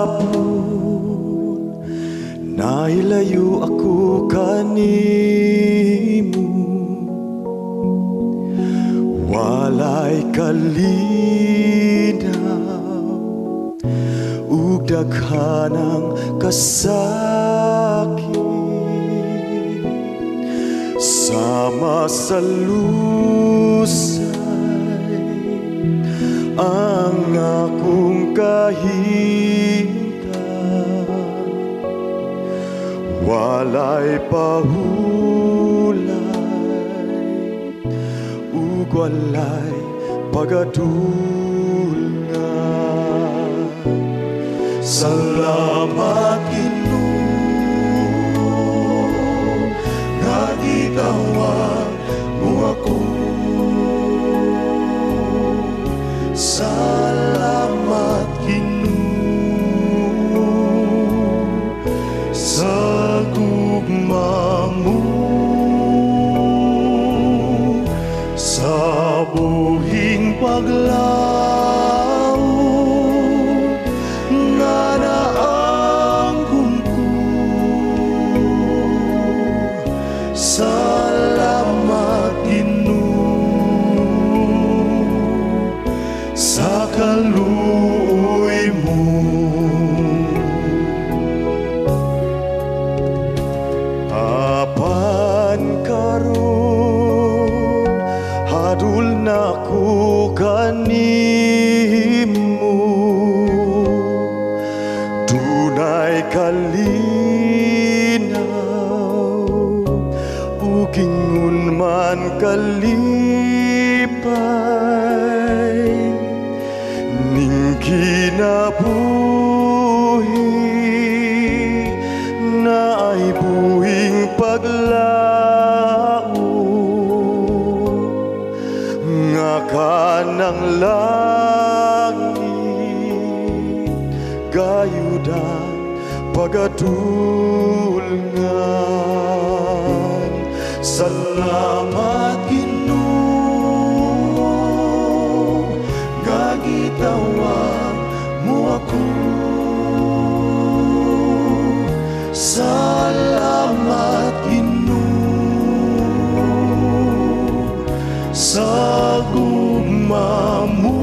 Kagahapon nailayo ako kanimo, walay kalinaw ug daghanang kasakit. Sama sa lusay ang akong kahimtang, walay pahulay ug walay pagadulngan. Salamat Ginoo nga gitawag mo ako. Salamat Ginoo sa gugma mo, sa buhing paglaom nga naangkon ko. Salamat Ginoo sa kaluoy mo. Apan karon hadul na ko kanimo, dunay kalinaw ug ingon man kalipay ning kinabuhi na ay buhing paglaom nga kanang langit gayuda pagadulngan. Salamat Ginoo nga gitawag mo ako. Salamat Ginoo sa gugma mo,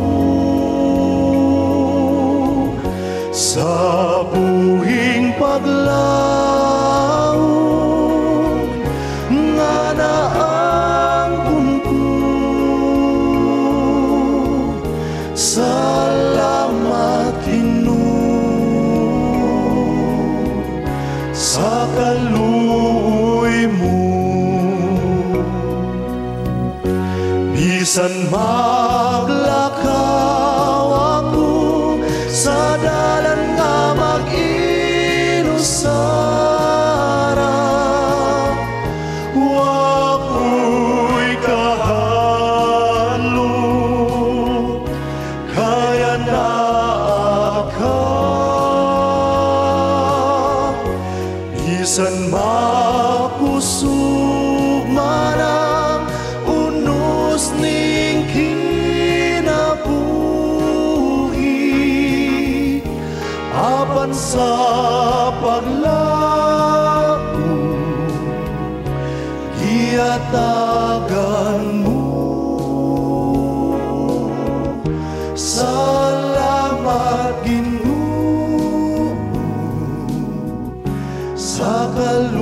sa buhing paglaom nga naangkon ko. Salamat Ginoo sa kaluoy mo. Bisan maglakaw ako sa dalan nga mag-inusara, wa ko'y kahalo kaya naa ka. Bisan makusog man ang unos ning kinabuhi, apan sa paglaom giyatagan mo. Salamat Ginoo sa kaluoy